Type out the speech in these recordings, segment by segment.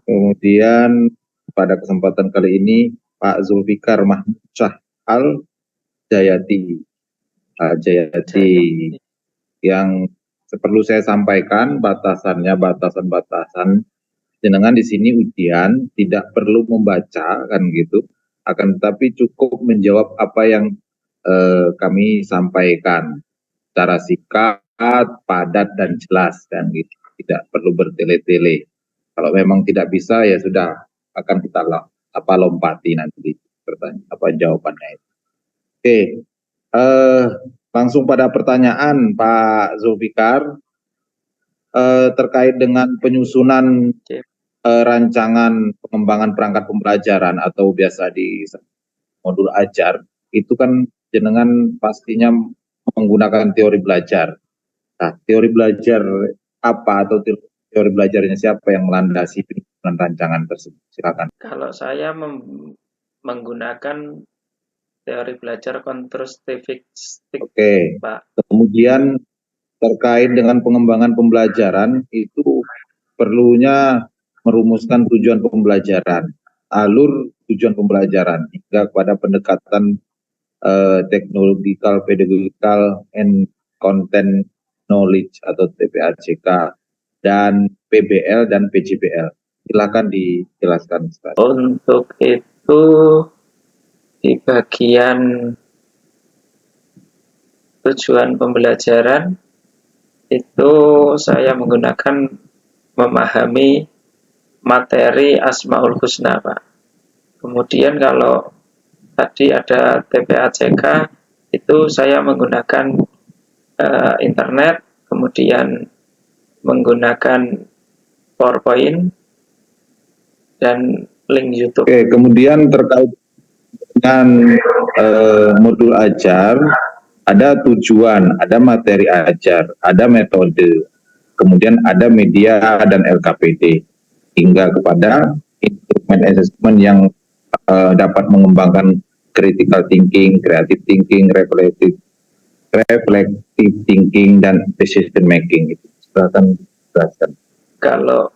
Kemudian pada kesempatan kali ini Pak Zulfikar Mahmud Syah Al Jayati, yang perlu saya sampaikan batasan jenengan di sini ujian tidak perlu membaca kan gitu, akan tetapi cukup menjawab apa yang kami sampaikan secara singkat, padat dan jelas dan gitu. Tidak perlu bertele-tele. Kalau memang tidak bisa ya sudah, akan kita lompati nanti jawabannya itu. Oke, langsung pada pertanyaan Pak Zulfikar, terkait dengan penyusunan rancangan pengembangan perangkat pembelajaran atau biasa di modul ajar, itu kan jenengan pastinya menggunakan teori belajar. Nah, teori belajar apa atau teori belajarnya siapa yang melandasi penyusunan rancangan tersebut? Silakan. Kalau saya menggunakan teori belajar konstruktivistik, Oke. Pak. Kemudian terkait dengan pengembangan pembelajaran itu perlunya merumuskan tujuan pembelajaran, alur tujuan pembelajaran hingga kepada pendekatan technological, pedagogical, and content knowledge atau TPACK, dan PBL dan PJBL. Silakan dijelaskan. Untuk itu di bagian tujuan pembelajaran itu saya menggunakan memahami materi Asmaul Husna, Pak. Kemudian kalau tadi ada TPACK, itu saya menggunakan internet, kemudian menggunakan PowerPoint dan link YouTube. Oke, kemudian terkait dengan modul ajar, ada tujuan, ada materi ajar, ada metode, kemudian ada media dan LKPD, hingga kepada instrumen assessment yang dapat mengembangkan critical thinking, creative thinking, reflective thinking, dan decision making. Silakan jelaskan. Kalau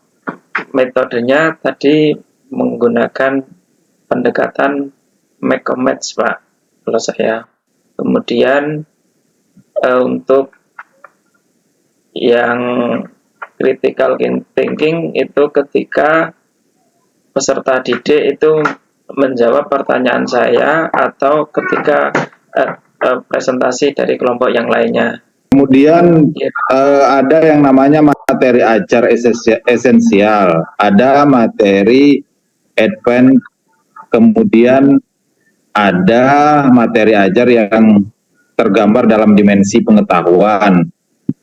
metodenya tadi menggunakan pendekatan make or match, Pak, kalau saya. Kemudian untuk yang critical thinking itu ketika peserta didik itu menjawab pertanyaan saya atau ketika presentasi dari kelompok yang lainnya. Kemudian ada yang namanya materi ajar esensial, ada materi advance, kemudian ada materi ajar yang tergambar dalam dimensi pengetahuan,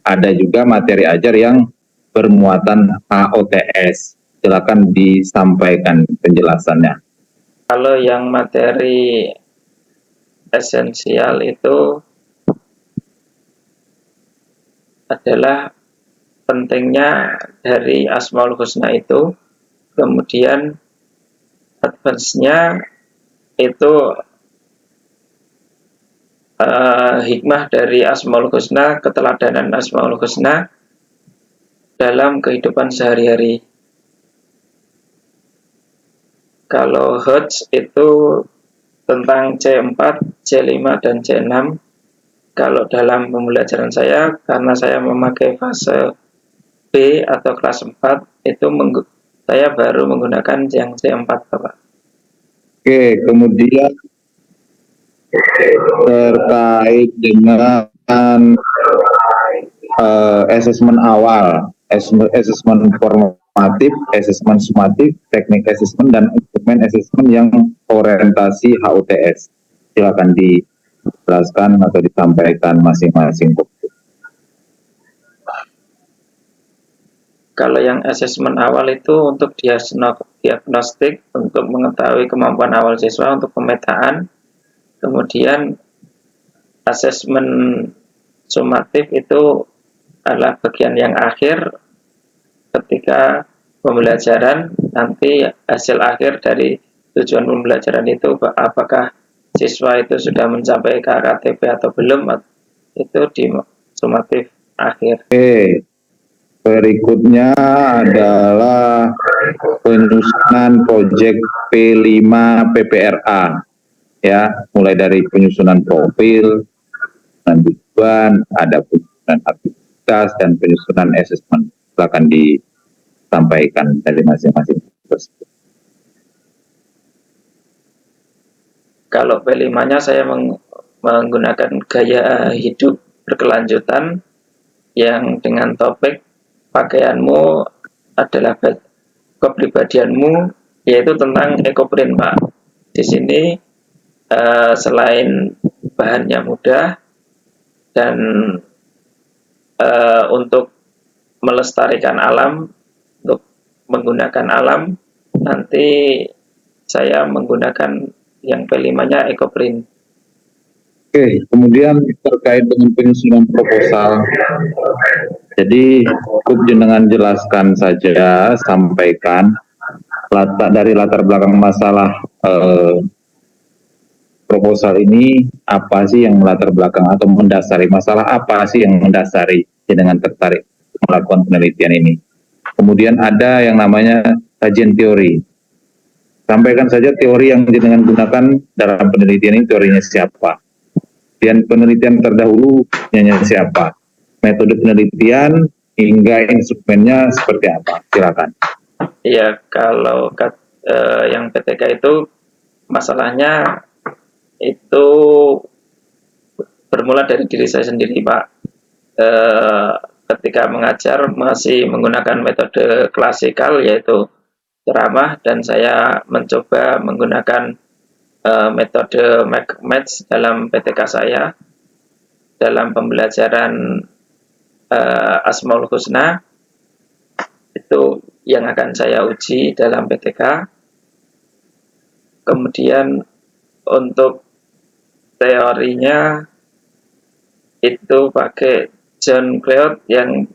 ada juga materi ajar yang bermuatan HOTS. Silakan disampaikan penjelasannya. Kalau yang materi esensial itu adalah pentingnya dari Asmaul Husna itu, kemudian advance-nya itu hikmah dari Asmaul Husna, keteladanan Asmaul Husna dalam kehidupan sehari-hari. Kalau HOTS itu tentang C4, C5, dan C6. Kalau dalam pembelajaran saya, karena saya memakai fase B atau kelas 4, itu saya baru menggunakan yang C4, Pak. Oke, kemudian terkait dengan asesmen awal, asesmen formatif, asesmen sumatif, teknik asesmen, dan instrumen asesmen yang orientasi HUTS. Silakan dijelaskan atau disampaikan masing-masing. Kalau yang asesmen awal itu untuk diagnostik, untuk mengetahui kemampuan awal siswa untuk pemetaan. Kemudian asesmen sumatif itu adalah bagian yang akhir ketika pembelajaran, nanti hasil akhir dari tujuan pembelajaran itu apakah siswa itu sudah mencapai KKTP atau belum, itu di sumatif akhir. Oke, berikutnya adalah penyusunan proyek P5 PPRA, ya, mulai dari penyusunan profil, tujuan, ada penyusunan aktivitas dan penyusunan asesmen akan disampaikan dari masing-masing. Kalau P5-nya saya menggunakan gaya hidup berkelanjutan yang dengan topik pakaianmu adalah kepribadianmu, yaitu tentang ekoprint, Pak. Di sini selain bahannya mudah dan untuk melestarikan alam, untuk menggunakan alam, nanti saya menggunakan yang P5-nya ekoprint. Oke, kemudian terkait dengan penyusunan proposal, jadi cukup jenengan jelaskan saja, sampaikan dari latar belakang masalah proposal ini apa sih yang melatar belakang atau mendasari masalah apa sih yang mendasari jenengan tertarik melakukan penelitian ini. Kemudian ada yang namanya kajian teori. Sampaikan saja teori yang jenengan gunakan dalam penelitian ini, teorinya siapa. Dan penelitian terdahulu siapa. Metode penelitian hingga instrumennya seperti apa. Silakan. Iya, kalau yang PTK itu masalahnya itu bermula dari diri saya sendiri, Pak. Ketika mengajar masih menggunakan metode klasikal, yaitu ceramah, dan saya mencoba menggunakan metode match dalam PTK saya dalam pembelajaran Asmaul Husna. Itu yang akan saya uji dalam PTK. Kemudian untuk teorinya itu pakai John Cleod yang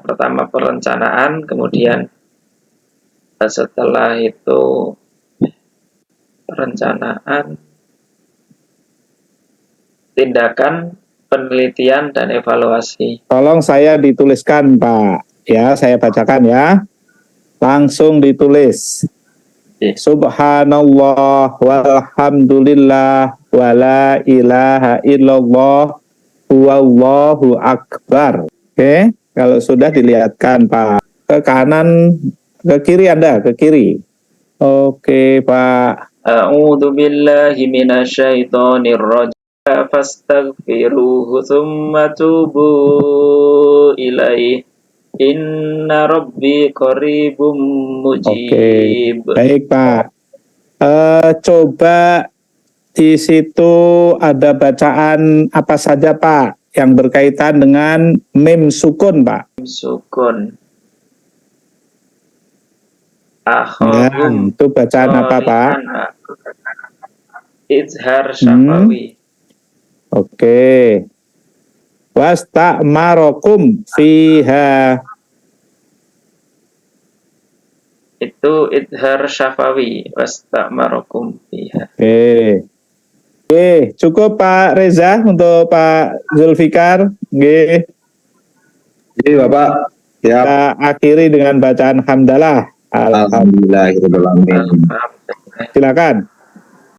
pertama perencanaan, kemudian setelah itu perencanaan, tindakan, penelitian, dan evaluasi. Tolong saya dituliskan, Pak. Ya, saya bacakan ya. Langsung ditulis. Subhanallah walhamdulillah wala ilaha illallah wallahu akbar. Oke, kalau sudah dilihatkan, Pak. Ke kanan, ke kiri Anda, ke kiri. Oke, Pak. A'udzu billahi minasyaitonir rajim. Fastaghfiruhu tsumma tubu ilaihi. Inna rabbi qaribum mujib. Oke, baik Pak. Coba di situ ada bacaan apa saja Pak yang berkaitan dengan mim sukun Pak? Mim sukun. Ya, itu bacaan apa Pak? Izhar syafawi. Oke. Wasta'marokum fiha. Itu idhar syafawi. Wasta'marokum fiha. Oke, cukup Pak Reza untuk Pak Zulfikar. Oke. Jadi Bapak, ya. Kita akhiri dengan bacaan hamdalah. Alhamdulillahirobbilalamin. Silakan.